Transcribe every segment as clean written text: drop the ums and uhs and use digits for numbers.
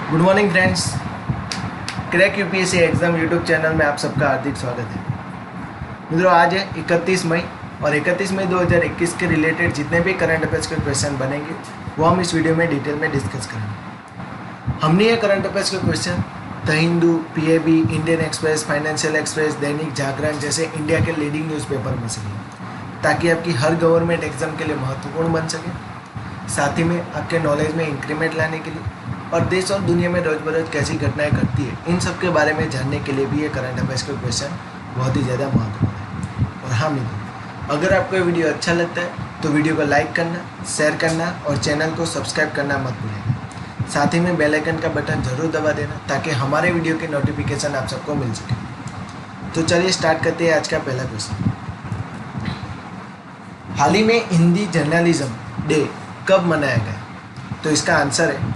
Good morning friends. Crack UPSC exam YouTube channel में आप सबका हार्दिक स्वागत है। मित्रों, आज है 31 मई और 31 मई 2021 के रिलेटेड जितने भी करंट अफेयर्स के क्वेश्चन बनेंगे वो हम इस वीडियो में डिटेल में डिस्कस करेंगे। हमने ये करंट अफेयर्स के question the Hindu, PAB, Indian express, financial express, Dainik Jagran जैसे इंडिया के लीडिंग न्यूज़पेपर में से लिए ताकि आपकी हर गवर्नमेंट एग्जाम के लिए महत्वपूर्ण बन सके, साथ ही में आपके नॉलेज में इंक्रीमेंट लाने के लिए और देश और दुनिया में रोज बरोज कैसी घटनाएं घटती है इन सब के बारे में जानने के लिए भी ये करंट अफेयर्स के क्वेश्चन बहुत ही ज़्यादा महत्वपूर्ण है। और हाँ मित्रों, अगर आपको ये वीडियो अच्छा लगता है तो वीडियो को लाइक करना, शेयर करना और चैनल को सब्सक्राइब करना मत भूलिएगा। साथ ही में बेल आइकन का बटन जरूर दबा देना ताकि हमारे वीडियो की नोटिफिकेशन आप सबको मिल सके। तो चलिए स्टार्ट करते हैं आज का पहला क्वेश्चन। हाल ही में हिंदी जर्नलिज्म डे कब मनाया गया? तो इसका आंसर है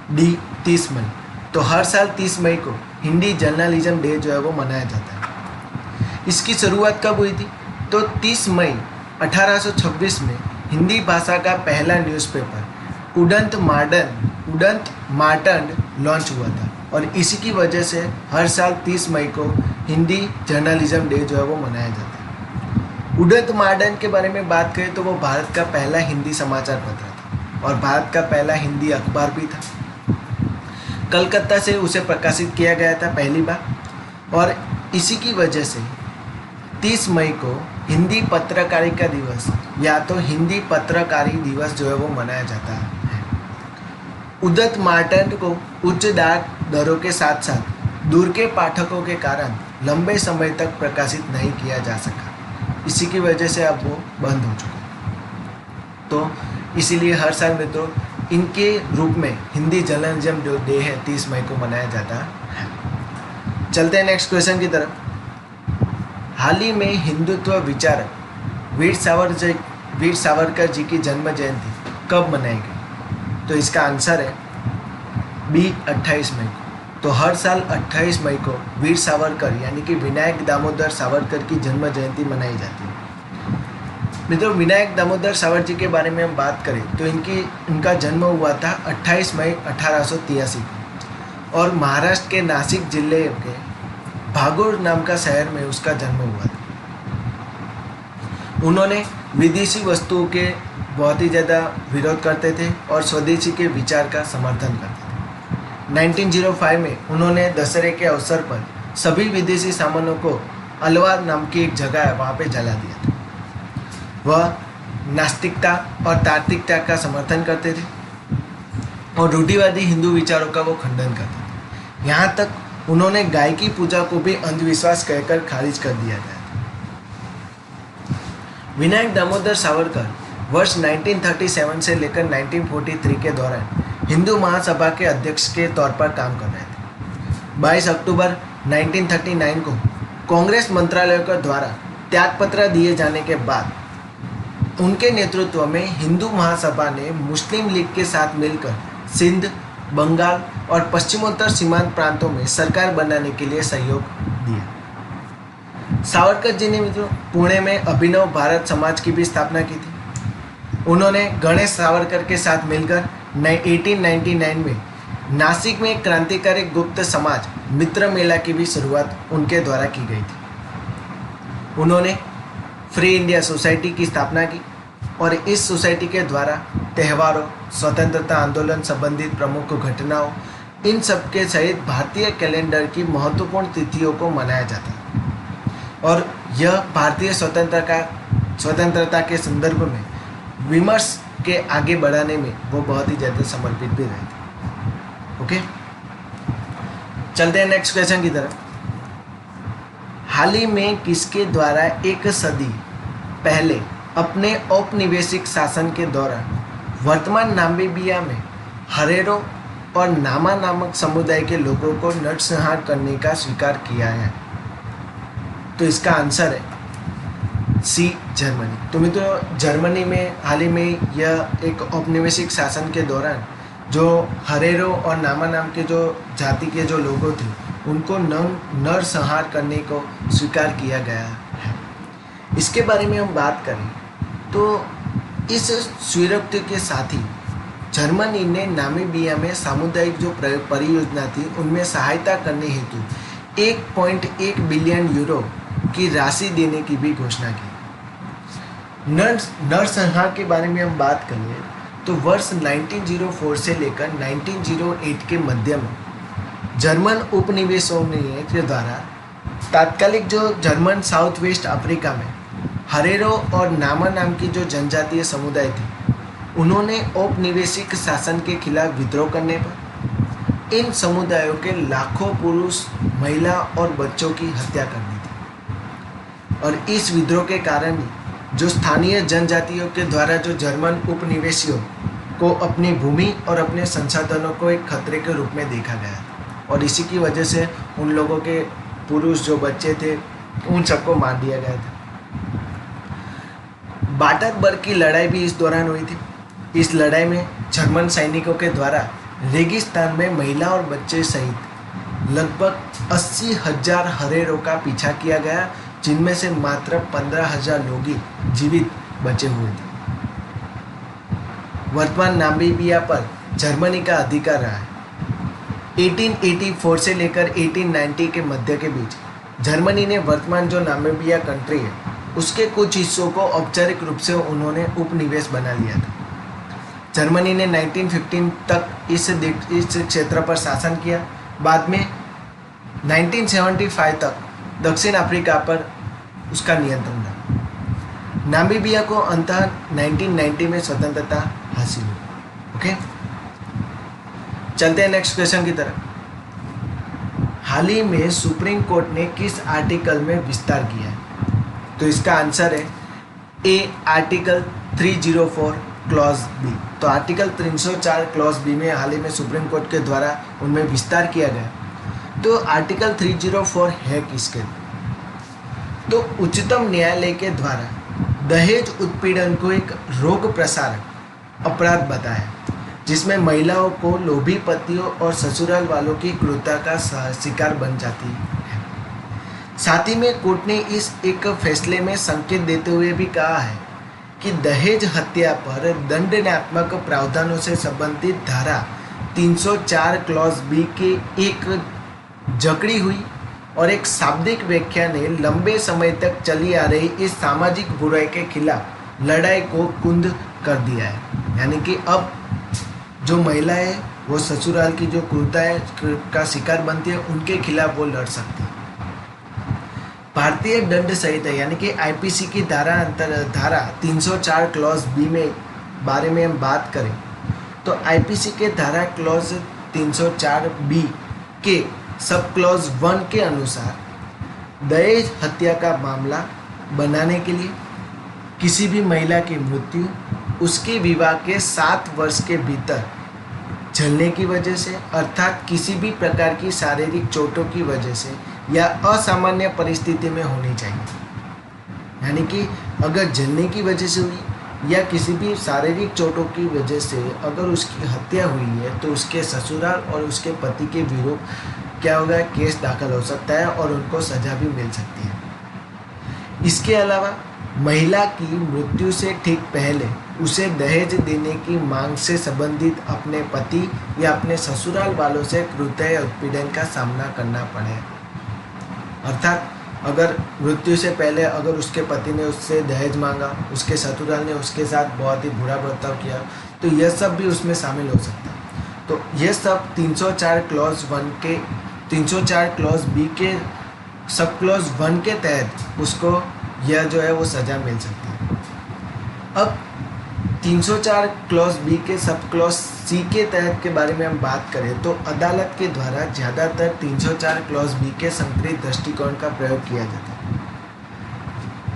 डी 30 मई। तो हर साल 30 मई को हिंदी जर्नलिज्म डे जो है वो मनाया जाता है। इसकी शुरुआत कब हुई थी? तो 30 मई 1826 में हिंदी भाषा का पहला न्यूज़पेपर उडंत मार्टन लॉन्च हुआ था और इसी की वजह से हर साल 30 मई को हिंदी जर्नलिज्म डे जो है वो मनाया जाता है। उडंत मार्टन के बारे में बात करें तो वो भारत का पहला हिंदी समाचार पत्र था और भारत का पहला हिंदी अखबार भी था। कलकत्ता से उसे प्रकाशित किया गया था पहली बार और इसी की वजह से 30 मई को हिंदी पत्रकारिता दिवस या तो हिंदी पत्रकारी दिवस जो है वो मनाया जाता है। उडंत मार्टन को उच्च डाक दरों के साथ साथ दूर के पाठकों के कारण लंबे समय तक प्रकाशित नहीं किया जा सका। इसी की वजह से अब वो बंद हो चुका। तो इसीलिए हर साल मित्रों इनके रूप में हिंदी जर्नलिज्म डे है 30 मई को मनाया जाता है। चलते हैं नेक्स्ट क्वेश्चन की तरफ। हाल ही में हिंदुत्व विचारक वीर सावरकर जी की जन्म जयंती कब मनाई गई? तो इसका आंसर है बी 28 मई को। तो हर साल 28 मई को वीर सावरकर यानी कि विनायक दामोदर सावरकर की जन्म जयंती मनाई जाती है। मित्रों, विनायक दामोदर सावरकर जी के बारे में हम बात करें तो इनका जन्म हुआ था 28 मई 1883 को और महाराष्ट्र के नासिक जिले के भागोर नाम का शहर में उसका जन्म हुआ था। उन्होंने विदेशी वस्तुओं के बहुत ही ज़्यादा विरोध करते थे और स्वदेशी के विचार का समर्थन करते थे। 1905 में उन्होंने दशहरे के अवसर पर सभी विदेशी सामानों को अलवार नाम की एक जगह है वहाँ पे जला दिया था। वह नास्तिकता और तार्किकता का समर्थन करते थे और रूढ़िवादी हिंदू विचारों का वो खंडन करते थे। यहाँ तक उन्होंने गाय की पूजा को भी अंधविश्वास कहकर खारिज कर दिया गया था। विनायक दामोदर सावरकर वर्ष 1937 से लेकर 1943 के दौरान हिंदू महासभा के अध्यक्ष के तौर पर काम कर रहे थे। 22 अक्टूबर 1939 को कांग्रेस मंत्रालय के द्वारा त्यागपत्र दिए जाने के बाद उनके नेतृत्व में हिंदू महासभा ने मुस्लिम लीग के साथ मिलकर सिंध, बंगाल और पश्चिमोत्तर सीमांत प्रांतों में सरकार बनाने के लिए सहयोग दिया। सावरकर जी ने मित्रों पुणे में अभिनव भारत समाज की भी स्थापना की थी। उन्होंने गणेश सावरकर के साथ मिलकर 1899 में नासिक में क्रांतिकारी गुप्त समाज मित्र मेला की भी शुरुआत उनके द्वारा की गई थी। उन्होंने फ्री इंडिया सोसाइटी की स्थापना की और इस सोसाइटी के द्वारा त्योहारों, स्वतंत्रता आंदोलन संबंधित प्रमुख घटनाओं इन सब के सहित भारतीय कैलेंडर की महत्वपूर्ण तिथियों को मनाया जाता है और यह भारतीय स्वतंत्रता के संदर्भ में विमर्श के आगे बढ़ाने में वो बहुत ही ज़्यादा समर्पित भी रहे थे। ओके, चलते हैं नेक्स्ट क्वेश्चन की तरफ। हाल ही में किसके द्वारा एक सदी पहले अपने औपनिवेशिक शासन के दौरान वर्तमान नामीबिया में हरेरो और नामा नामक समुदाय के लोगों को नरसंहार करने का स्वीकार किया है? तो इसका आंसर है सी जर्मनी। तो मित्रों, जर्मनी में हाल ही में यह एक औपनिवेशिक शासन के दौरान जो हरेरो और नामा नाम के जो जाति के जो लोगों थे उनको नरसंहार करने को स्वीकार किया गया है। इसके बारे में हम बात करें तो इस स्वीकृति के साथ ही जर्मनी ने नामीबिया में सामुदायिक जो परियोजना थी उनमें सहायता करने हेतु 1.1 बिलियन यूरो की राशि देने की भी घोषणा की। नरसंहार के बारे में हम बात करें तो वर्ष 1904 से लेकर 1908 के मध्य में जर्मन उपनिवेशों के द्वारा तात्कालिक जो जर्मन साउथ वेस्ट अफ्रीका में हरेरो और नामा नाम की जो जनजातीय समुदाय थी, उन्होंने औपनिवेशिक शासन के खिलाफ विद्रोह करने पर इन समुदायों के लाखों पुरुष, महिला और बच्चों की हत्या कर दी थी। और इस विद्रोह के कारण ही जो स्थानीय जनजातियों के द्वारा जो जर्मन उपनिवेशियों को अपनी भूमि और अपने संसाधनों को एक खतरे के रूप में देखा गया था, और इसी की वजह से उन लोगों के पुरुष जो बच्चे थे उन सबको मार दिया गया था। बाटरबर्ग की लड़ाई भी इस दौरान हुई थी। इस लड़ाई में जर्मन सैनिकों के द्वारा रेगिस्तान में महिला और बच्चे सहित लगभग 80,000 हरेरों का पीछा किया गया, जिनमें से मात्र 15,000 लोग ही जीवित बचे हुए थे। वर्तमान नामीबिया पर जर्मनी का अधिकार रहा है। 1884 से लेकर 1890 के मध्य के बीच जर्मनी ने वर्तमान जो नामीबिया कंट्री है उसके कुछ हिस्सों को औपचारिक रूप से उन्होंने उपनिवेश बना लिया था। जर्मनी ने 1915 तक इस क्षेत्र पर शासन किया। बाद में 1975 तक दक्षिण अफ्रीका पर उसका नियंत्रण रहा। नामीबिया को अंततः 1990 में स्वतंत्रता हासिल हुई। ओके, चलते हैं नेक्स्ट क्वेश्चन की तरफ। हाल ही में सुप्रीम कोर्ट ने किस आर्टिकल में विस्तार किया है? तो इसका आंसर है ए, आर्टिकल 304 क्लॉज बी। तो आर्टिकल 304 क्लॉज बी में हाल ही में सुप्रीम कोर्ट के द्वारा उनमें विस्तार किया गया। तो आर्टिकल 304 है किसके? तो उच्चतम न्यायालय के द्वारा दहेज उत्पीड़न को एक रोग प्रसारक अपराध बताया, जिसमें महिलाओं को लोभी पतियों और ससुराल वालों की क्रूरता का शिकार बन जाती है। साथ ही में कोर्ट ने इस एक फैसले में संकेत देते हुए भी कहा है कि दहेज हत्या पर दंडनात्मक प्रावधानों से संबंधित धारा 304 क्लॉज बी के एक जकड़ी हुई और एक शाब्दिक व्याख्या ने लंबे समय तक चली आ रही इस सामाजिक बुराई के खिलाफ लड़ाई को कुंद कर दिया है। यानी कि अब जो महिला है वो ससुराल की जो क्रूरता है का शिकार बनती है, उनके खिलाफ वो लड़ सकती है। भारतीय दंड संहिता यानी कि आईपीसी की धारा 304 क्लॉज बी में बारे में हम बात करें तो आईपीसी के धारा क्लॉज 304 बी के सब क्लॉज 1 के अनुसार दहेज हत्या का मामला बनाने के लिए किसी भी महिला की मृत्यु उसके विवाह के 7 वर्ष के भीतर जलने की वजह से, अर्थात किसी भी प्रकार की शारीरिक चोटों की वजह से या असामान्य परिस्थिति में होनी चाहिए। यानी कि अगर जलने की वजह से हुई या किसी भी शारीरिक चोटों की वजह से अगर उसकी हत्या हुई है तो उसके ससुराल और उसके पति के विरुद्ध क्या होगा, केस दाखिल हो सकता है और उनको सजा भी मिल सकती है। इसके अलावा महिला की मृत्यु से ठीक पहले उसे दहेज देने की मांग से संबंधित अपने पति या अपने ससुराल वालों से क्रूरता या उत्पीड़न का सामना करना पड़े। अर्थात अगर मृत्यु से पहले अगर उसके पति ने उससे दहेज मांगा, उसके ससुराल ने उसके साथ बहुत ही बुरा बर्ताव किया, तो यह सब भी उसमें शामिल हो सकता है। तो यह सब 304 क्लॉज 1 के 304 क्लॉज बी के सब क्लॉज 1 के तहत उसको यह जो है वो सज़ा मिल सकती है। अब 304 क्लॉज बी के सब क्लॉज सी के तहत के बारे में हम बात करें तो अदालत के द्वारा ज़्यादातर 304 क्लॉज बी के संकरित दृष्टिकोण का प्रयोग किया जाता है।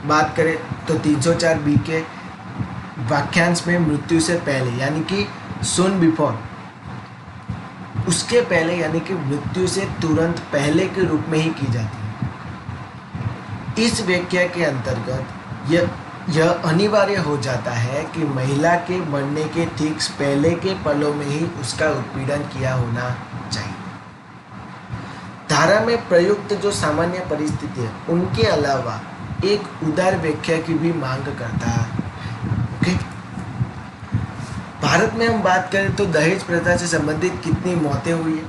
बात करें तो 304 बी के वाक्यांश में मृत्यु से पहले यानी कि सून बिफोर, उसके पहले यानी कि मृत्यु से तुरंत पहले के रूप में ही की जाती है। इस व्याख्या के अंतर्गत यह अनिवार्य हो जाता है कि महिला के मरने के ठीक पहले के पलों में ही उसका उत्पीड़न किया होना चाहिए। धारा में प्रयुक्त जो सामान्य परिस्थिति है उनके अलावा एक उदार व्याख्या की भी मांग करता है। ओके, भारत में हम बात करें तो दहेज प्रथा से संबंधित कितनी मौतें हुई है?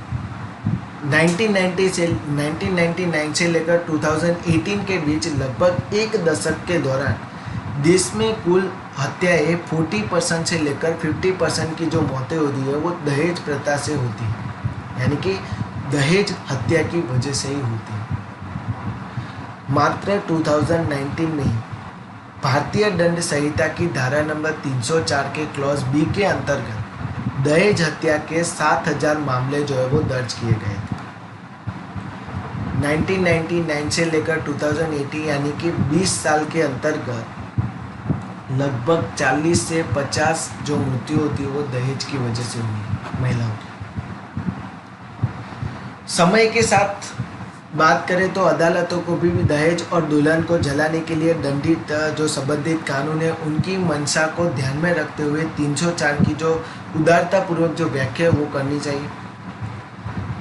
1999 से लेकर 2018 के बीच लगभग एक दशक के दौरान देश में कुल हत्याएं 40% से लेकर 50% की जो मौतें होती है वो दहेज प्रथा से होती है, यानी कि दहेज हत्या की वजह से ही होती है। मात्र 2019 में ही भारतीय दंड संहिता की धारा नंबर 304 के क्लॉज बी के अंतर्गत दहेज हत्या के 7,000 मामले जो है वो दर्ज किए गए थे। 1999 से लेकर 2018 यानी कि 20 साल के अंतर्गत लगभग 40 से 50 जो मृत्यु होती है वो दहेज की वजह से हुई महिलाओं की। समय के साथ बात करें तो अदालतों को भी दहेज और दुल्हन को जलाने के लिए दंडित जो संबंधित कानून है उनकी मंशा को ध्यान में रखते हुए 304 की जो उदारतापूर्वक जो व्याख्या है वो करनी चाहिए।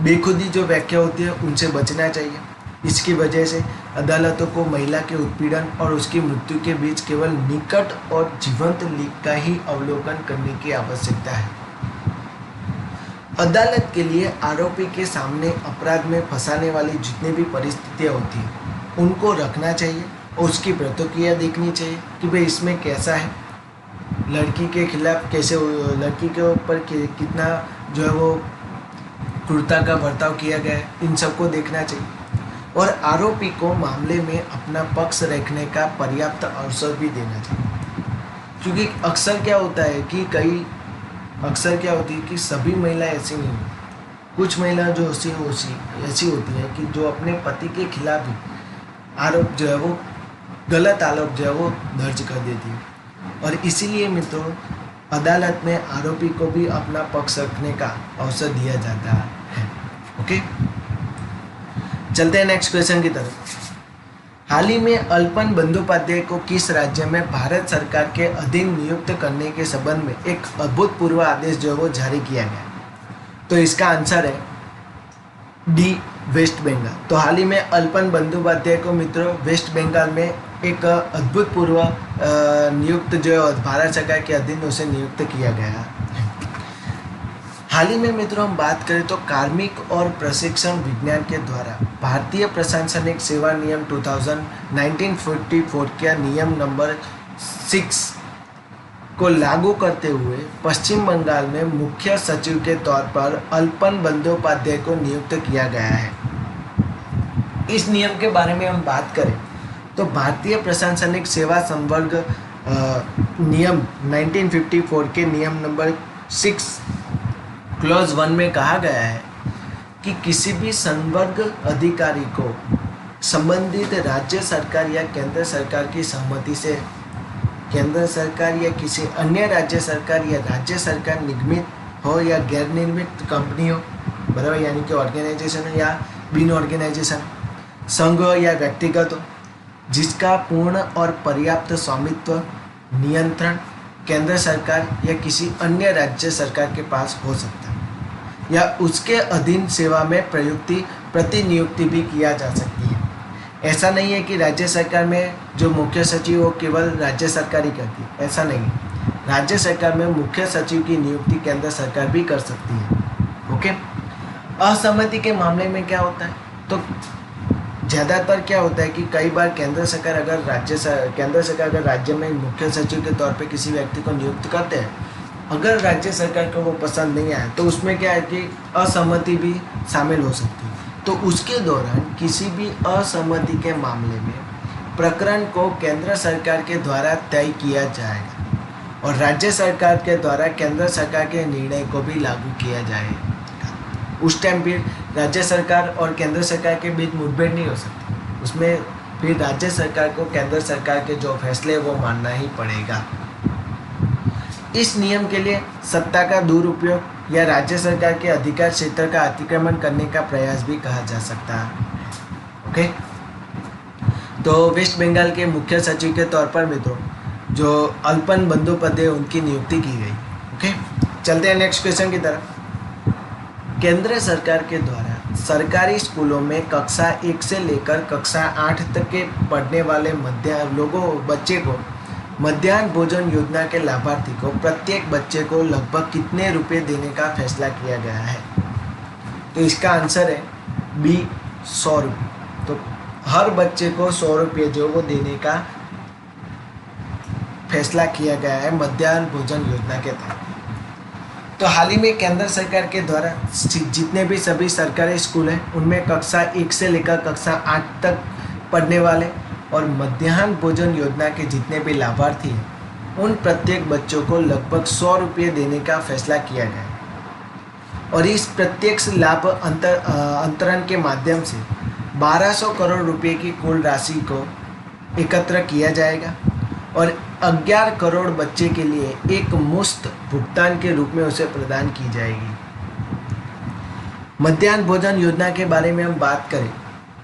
बेखुदी जो व्याख्या होती है उनसे बचना चाहिए। इसकी वजह से अदालतों को महिला के उत्पीड़न और उसकी मृत्यु के बीच केवल निकट और जीवंत लिंक का ही अवलोकन करने की आवश्यकता है। अदालत के लिए आरोपी के सामने अपराध में फंसाने वाली जितनी भी परिस्थितियाँ होती हैं उनको रखना चाहिए और उसकी प्रतिक्रिया देखनी चाहिए कि भाई इसमें कैसा है, लड़की के खिलाफ कैसे, लड़की के ऊपर कितना जो है वो क्रूरता का बर्ताव किया गया है, इन सबको देखना चाहिए और आरोपी को मामले में अपना पक्ष रखने का पर्याप्त अवसर भी देना चाहिए। क्योंकि अक्सर क्या होता है कि सभी महिलाएं ऐसी नहीं होती। कुछ महिलाएं जो ऐसी होती हैं कि जो अपने पति के खिलाफ ही आरोप जो है वो गलत आरोप जो है वो दर्ज कर देती है और इसीलिए मित्रों अदालत में आरोपी को भी अपना पक्ष रखने का अवसर दिया जाता है। ओके, चलते हैं नेक्स्ट क्वेश्चन की तरफ। हाल ही में अल्पन बंदोपाध्याय को किस राज्य में भारत सरकार के अधीन नियुक्त करने के संबंध में एक अभूतपूर्व आदेश जो है वो जारी किया गया? तो इसका आंसर है डी, वेस्ट बंगाल। तो हाल ही में अल्पन बंदोपाध्याय को मित्रों वेस्ट बंगाल में एक अभूतपूर्व नियुक्त जो है भारत सरकार के अधीन उसे नियुक्त किया गया। हाल ही में मित्रों हम बात करें तो कार्मिक और प्रशिक्षण विज्ञान के द्वारा भारतीय प्रशासनिक सेवा नियम 1944 के नियम नंबर 6 को लागू करते हुए पश्चिम बंगाल में मुख्य सचिव के तौर पर अल्पन बंदोपाध्याय को नियुक्त किया गया है। इस नियम के बारे में हम बात करें तो भारतीय प्रशासनिक सेवा संवर्ग नियम 1954 के नियम नंबर 6 क्लॉज 1 में कहा गया है कि किसी भी संवर्ग अधिकारी को संबंधित राज्य सरकार या केंद्र सरकार की सहमति से केंद्र सरकार या किसी अन्य राज्य सरकार या राज्य सरकार निगमित हो या गैर निगमित कंपनी हो, बराबर, यानी कि ऑर्गेनाइजेशन हो या बिन ऑर्गेनाइजेशन, संघ हो या व्यक्तिगत हो, जिसका पूर्ण और पर्याप्त स्वामित्व नियंत्रण केंद्र सरकार या किसी अन्य राज्य सरकार के पास हो सकता है या उसके अधीन सेवा में प्रतिनियुक्ति भी किया जा सकती है। ऐसा नहीं है कि राज्य सरकार में जो मुख्य सचिव हो केवल राज्य सरकार ही करती है, ऐसा नहीं है। राज्य सरकार में मुख्य सचिव की नियुक्ति केंद्र सरकार भी कर सकती है। ओके, असहमति के मामले में क्या होता है तो ज़्यादातर क्या होता है कि कई बार केंद्र सरकार अगर राज्य में मुख्य सचिव के तौर पे किसी व्यक्ति को नियुक्त करते हैं, अगर राज्य सरकार को वो पसंद नहीं आए तो उसमें क्या है कि असहमति भी शामिल हो सकती है। तो उसके दौरान किसी भी असहमति के मामले में प्रकरण को केंद्र सरकार के द्वारा तय किया जाएगा और राज्य सरकार के द्वारा केंद्र सरकार के निर्णय को भी लागू किया जाएगा। उस टाइम फिर राज्य सरकार और केंद्र सरकार के बीच मुठभेड़ नहीं हो सकती, उसमें फिर राज्य सरकार को केंद्र सरकार के जो फैसले वो मानना ही पड़ेगा। इस नियम के लिए सत्ता का दुरुपयोग या राज्य सरकार के अधिकार क्षेत्र का अतिक्रमण करने का प्रयास भी कहा जा सकता है। ओके, तो वेस्ट बंगाल के मुख्य सचिव के तौर पर मित्रों जो अल्पन बंदोपाध्याय उनकी नियुक्ति की गई। ओके, चलते हैं नेक्स्ट क्वेश्चन की तरफ। केंद्र सरकार के द्वारा सरकारी स्कूलों में कक्षा 1 से लेकर कक्षा 8 तक के पढ़ने वाले बच्चे को मध्याह्न भोजन योजना के लाभार्थी को प्रत्येक बच्चे को लगभग कितने रुपए देने का फैसला किया गया है? तो इसका आंसर है बी, 100 रुपये। तो हर बच्चे को 100 रुपये जो वो देने का फैसला किया गया है मध्याह्न भोजन योजना के तहत। तो हाल ही में केंद्र सरकार के द्वारा जितने भी सभी सरकारी स्कूल हैं उनमें कक्षा 1 से लेकर कक्षा 8 तक पढ़ने वाले और मध्याह्न भोजन योजना के जितने भी लाभार्थी हैं उन प्रत्येक बच्चों को लगभग 100 रुपये देने का फैसला किया गया है। और इस प्रत्यक्ष लाभ अंतरण के माध्यम से 1200 करोड़ रुपए की कुल राशि को एकत्र किया जाएगा और 11 करोड़ बच्चे के लिए एक मुफ्त भुगतान के रूप में उसे प्रदान की जाएगी। मध्याह्न भोजन योजना के बारे में हम बात करें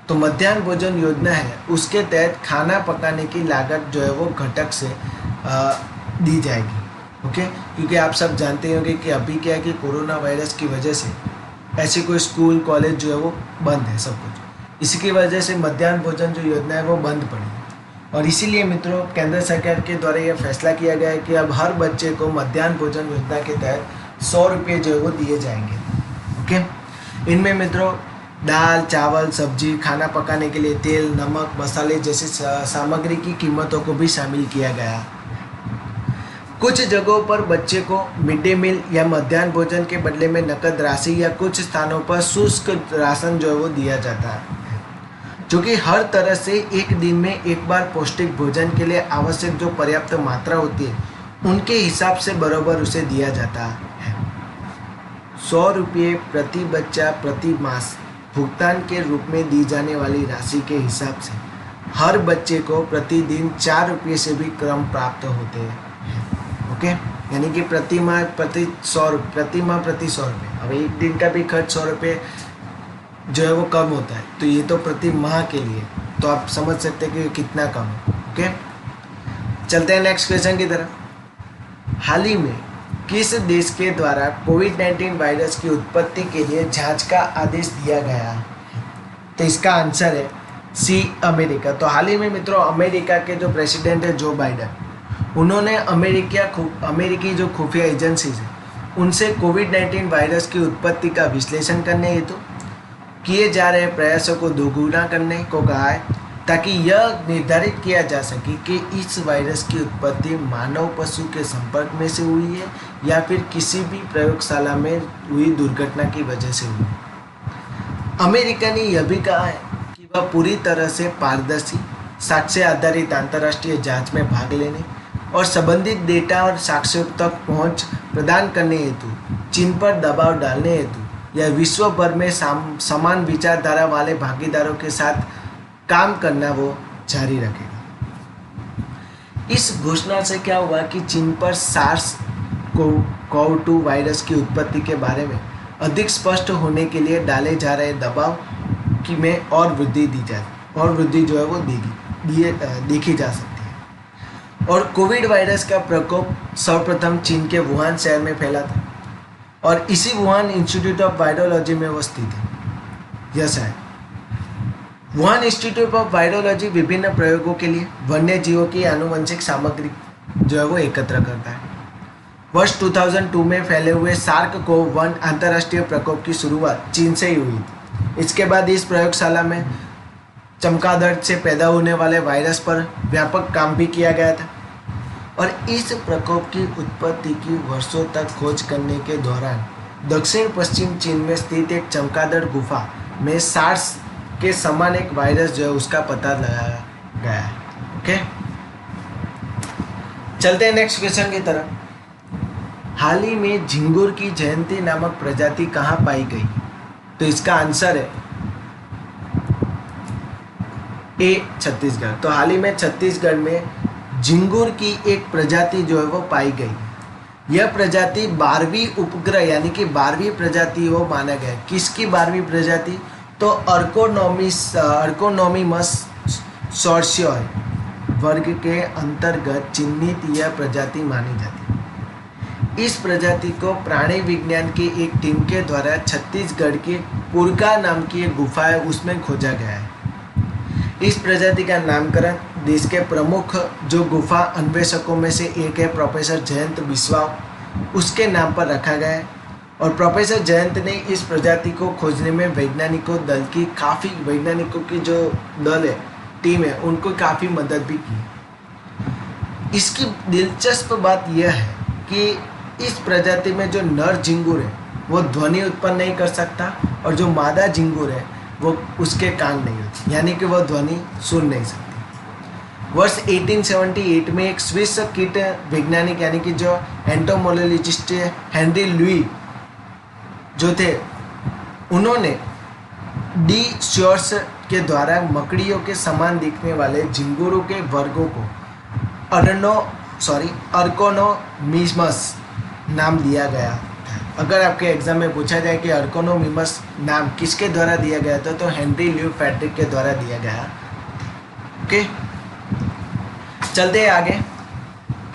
तो मध्याह्न भोजन योजना है उसके तहत खाना पकाने की लागत जो है वो घटक से दी जाएगी। ओके, क्योंकि आप सब जानते होंगे कि अभी क्या है कि कोरोना वायरस की वजह से ऐसे कोई स्कूल कॉलेज जो है वो बंद है सब कुछ। इसी की वजह से मध्याह्न भोजन जो योजना है वो बंद पड़ी है और इसीलिए मित्रों केंद्र सरकार के द्वारा यह फैसला किया गया है कि अब हर बच्चे को मध्याह्न भोजन योजना के तहत 100 रुपये जो है वो दिए जाएंगे। ओके, इनमें मित्रों दाल, चावल, सब्जी, खाना पकाने के लिए तेल, नमक, मसाले जैसी सामग्री की कीमतों को भी शामिल किया गया। कुछ जगहों पर बच्चे को मिड डे मील या मध्याह्न भोजन के बदले में नकद राशि या कुछ स्थानों पर शुष्क राशन जो है वो दिया जाता है, जो कि हर तरह से एक दिन में एक बार पौष्टिक भोजन के लिए आवश्यक जो पर्याप्त मात्रा होती है उनके हिसाब से बराबर उसे दिया जाता है। 100 रुपये प्रति बच्चा प्रति मास भुगतान के रूप में दी जाने वाली राशि के हिसाब से हर बच्चे को प्रतिदिन 4 रुपये से भी कम प्राप्त होते हैं। ओके, यानी कि प्रति माह प्रति 100 रुपये। अब एक दिन का भी खर्च 100 रुपये जो है वो कम होता है, तो ये तो प्रति माह के लिए, तो आप समझ सकते हैं कि कितना कम है। ओके, चलते हैं नेक्स्ट क्वेश्चन की तरफ। हाल ही में किस देश के द्वारा कोविड-19 वायरस की उत्पत्ति के लिए जांच का आदेश दिया गया? तो इसका आंसर है सी, अमेरिका। तो हाल ही में मित्रों अमेरिका के जो प्रेसिडेंट है जो बाइडन, उन्होंने अमेरिकी जो खुफिया एजेंसीज है उनसे कोविड-19 वायरस की उत्पत्ति का विश्लेषण करने हेतु किए जा रहे प्रयासों को दोगुना करने को कहा है, ताकि यह निर्धारित किया जा सके कि इस वायरस की उत्पत्ति मानव पशु के संपर्क में से हुई है या फिर किसी भी प्रयोगशाला में हुई दुर्घटना की वजह से हुई। अमेरिका ने यह भी कहा है कि वह पूरी तरह से पारदर्शी साक्ष्य आधारित अंतर्राष्ट्रीय जांच में भाग लेने और संबंधित डेटा और साक्ष्यों तक पहुंच प्रदान करने हेतु चीन पर दबाव डालने हेतु या विश्व भर में समान विचारधारा वाले भागीदारों के साथ काम करना वो जारी रखेगा। इस घोषणा से क्या हुआ कि चीन पर SARS-CoV-2 वायरस की उत्पत्ति के बारे में अधिक स्पष्ट होने के लिए डाले जा रहे दबाव की में और वृद्धि जो है वो देखी जा सकती है। और कोविड वायरस का प्रकोप सर्वप्रथम चीन के वुहान शहर में फैला था और इसी वुहान इंस्टीट्यूट ऑफ वायरोलॉजी में वो स्थित है। यस है, वुहान इंस्टीट्यूट ऑफ वायरोलॉजी विभिन्न प्रयोगों के लिए वन्य जीवों की आनुवंशिक सामग्री जो है वो एकत्र करता है। वर्ष 2002 में फैले हुए SARS-CoV-1 अंतर्राष्ट्रीय प्रकोप की शुरुआत चीन से ही हुई थी। इसके बाद इस प्रयोगशाला में चमगादड़ से पैदा होने वाले वायरस पर व्यापक काम भी किया गया था और इस प्रकोप की उत्पत्ति की वर्षों तक खोज करने के दौरान दक्षिण पश्चिम चीन में स्थित एक चमगादड़ गुफा में SARS के समान एक वायरस जो है उसका पता लगाया गया है। ओके, चलते हैं नेक्स्ट क्वेश्चन की तरफ। हाल ही में झिंगुर की जयंती नामक प्रजाति कहाँ पाई गई? तो इसका आंसर है ए, छत्तीसगढ़। तो हाल ही में छत्तीसगढ़ में झिंगुर की एक प्रजाति जो है वो पाई गई। यह प्रजाति 12वीं उपग्रह यानी कि 12वीं प्रजाति वो माना गया। किसकी 12वीं प्रजाति? तो अर्कोनोमिमस सॉर्सियोर वर्ग के अंतर्गत चिन्हित यह प्रजाति मानी जाती है। इस प्रजाति को प्राणी विज्ञान की एक टीम के द्वारा छत्तीसगढ़ की पुरका नाम की एक गुफा है उसमें खोजा गया है। इस प्रजाति का नामकरण देश के प्रमुख जो गुफा अन्वेषकों में से एक है प्रोफेसर जयंत बिस्वाल, उसके नाम पर रखा गया है। और प्रोफेसर जयंत ने इस प्रजाति को खोजने में वैज्ञानिकों की जो दल है, टीम है, उनको काफ़ी मदद भी की। इसकी दिलचस्प बात यह है कि इस प्रजाति में जो नर झिंगुर है वो ध्वनि उत्पन्न नहीं कर सकता, और जो मादा झिंगुर है वो उसके कान नहीं होते, यानी कि वह ध्वनि सुन नहीं सकती। वर्ष 1878 में एक स्विस कीट वैज्ञानिक यानी कि जो एंटोमोलॉजिस्ट हेनरी लुई जो थे, उन्होंने डी श्योर्स के द्वारा मकड़ियों के समान दिखने वाले झिंगुरों के वर्गों को अर्कोनोमिमस नाम दिया गया। अगर आपके एग्जाम में पूछा जाए कि अर्कोनोमिमस नाम किसके द्वारा दिया गया था, तो हेनरी ल्यू फैट्रिक के द्वारा दिया गया। ओके, चलते हैं आगे।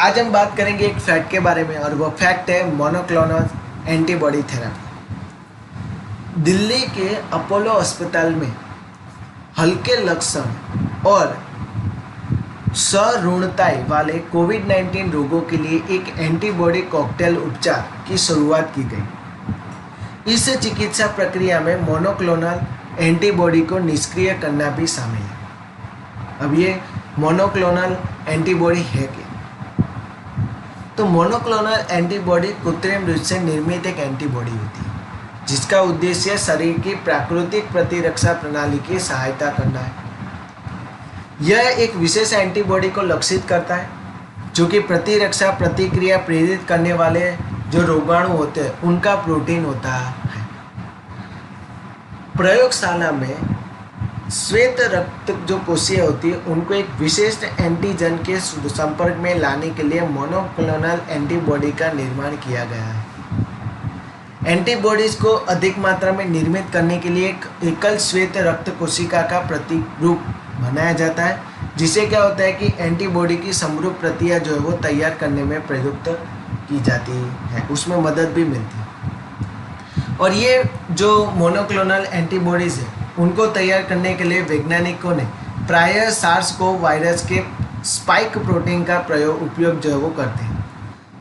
आज हम बात करेंगे एक फैक्ट के बारे में, और वो फैक्ट है मोनोक्लोनल एंटीबॉडी थेरेपी। दिल्ली के अपोलो अस्पताल में हल्के लक्षण और सरुणताएं वाले कोविड-19 रोगों के लिए एक एंटीबॉडी कॉकटेल उपचार की शुरुआत की गई। इस चिकित्सा प्रक्रिया में मोनोक्लोनल एंटीबॉडी को निष्क्रिय करना भी शामिल है। अब ये मोनोक्लोनल एंटीबॉडी है क्या? तो मोनोक्लोनल एंटीबॉडी कृत्रिम रूप से निर्मित एक एंटीबॉडी होती है जिसका उद्देश्य शरीर की प्राकृतिक प्रतिरक्षा प्रणाली की सहायता करना है। यह एक विशेष एंटीबॉडी को लक्षित करता है जो कि प्रतिरक्षा प्रतिक्रिया प्रेरित करने वाले जो रोगाणु होते हैं उनका प्रोटीन होता है। प्रयोगशाला में श्वेत रक्त जो कोशिकाएं होती है उनको एक विशेष एंटीजन के संपर्क में लाने के लिए मोनोक्लोनल एंटीबॉडी का निर्माण किया गया है। एंटीबॉडीज को अधिक मात्रा में निर्मित करने के लिए एक एकल श्वेत रक्त कोशिका का प्रतिरूप बनाया जाता है, जिससे क्या होता है कि एंटीबॉडी की समरूप प्रतियां जो है वो तैयार करने में प्रयुक्त की जाती है, उसमें मदद भी मिलती है। और ये जो मोनोक्लोनल एंटीबॉडीज़ है उनको तैयार करने के लिए वैज्ञानिकों ने प्रायः सार्स को वायरस के स्पाइक प्रोटीन का उपयोग जो है वो करते हैं।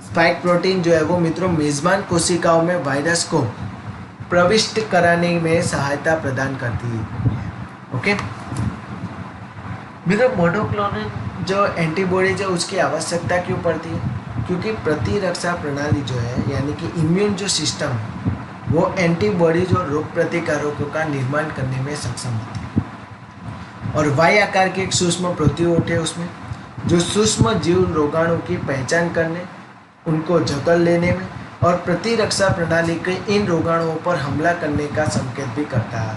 स्पाइक प्रोटीन जो है वो मित्रों मेज़बान कोशिकाओं में वायरस को प्रविष्ट कराने में सहायता प्रदान करती है। ओके मित्रों, मोनोक्लोनल जो एंटीबॉडीज है उसकी आवश्यकता क्यों पड़ती है? क्योंकि प्रतिरक्षा प्रणाली जो है यानी कि इम्यून जो सिस्टम है वो एंटीबॉडीज और रोग प्रतिकारकों का निर्माण करने में सक्षम होती है। और वाई आकार की एक सूक्ष्म प्रोटीन होती है उसमें, जो सूक्ष्म जीव रोगाणु की पहचान करने, उनको जकड़ लेने में और प्रतिरक्षा प्रणाली के इन रोगाणुओं पर हमला करने का संकेत भी करता है।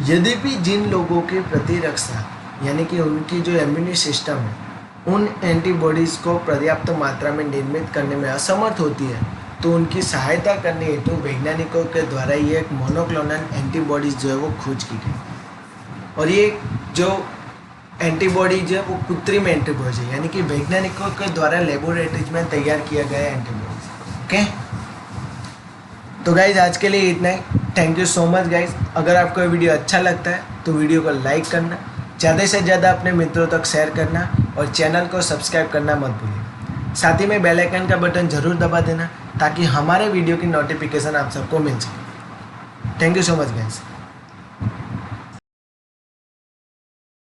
यद्यपि जिन लोगों की प्रतिरक्षा यानी कि उनकी जो इम्यून सिस्टम है उन एंटीबॉडीज़ को पर्याप्त मात्रा में निर्मित करने में असमर्थ होती है, तो उनकी सहायता करने हेतु वैज्ञानिकों के द्वारा ये एक मोनोक्लोनल एंटीबॉडीज़ जो है वो खोज की गई। और ये जो एंटीबॉडी जो है वो कृत्रिम एंटीबॉडी है, यानी कि वैज्ञानिकों के द्वारा लेबोरेटरीज में तैयार किया गया एंटीबॉडीज। ओके, तो गाइज आज के लिए इतना ही। Thank you so much guys. अगर आपको ये वीडियो अच्छा लगता है तो वीडियो को लाइक करना, ज़्यादा से ज़्यादा अपने मित्रों तक शेयर करना और चैनल को सब्सक्राइब करना मत भूलिए। साथ ही में बेल आइकन का बटन ज़रूर दबा देना ताकि हमारे वीडियो की नोटिफिकेशन आप सबको मिल सके। Thank you so much guys.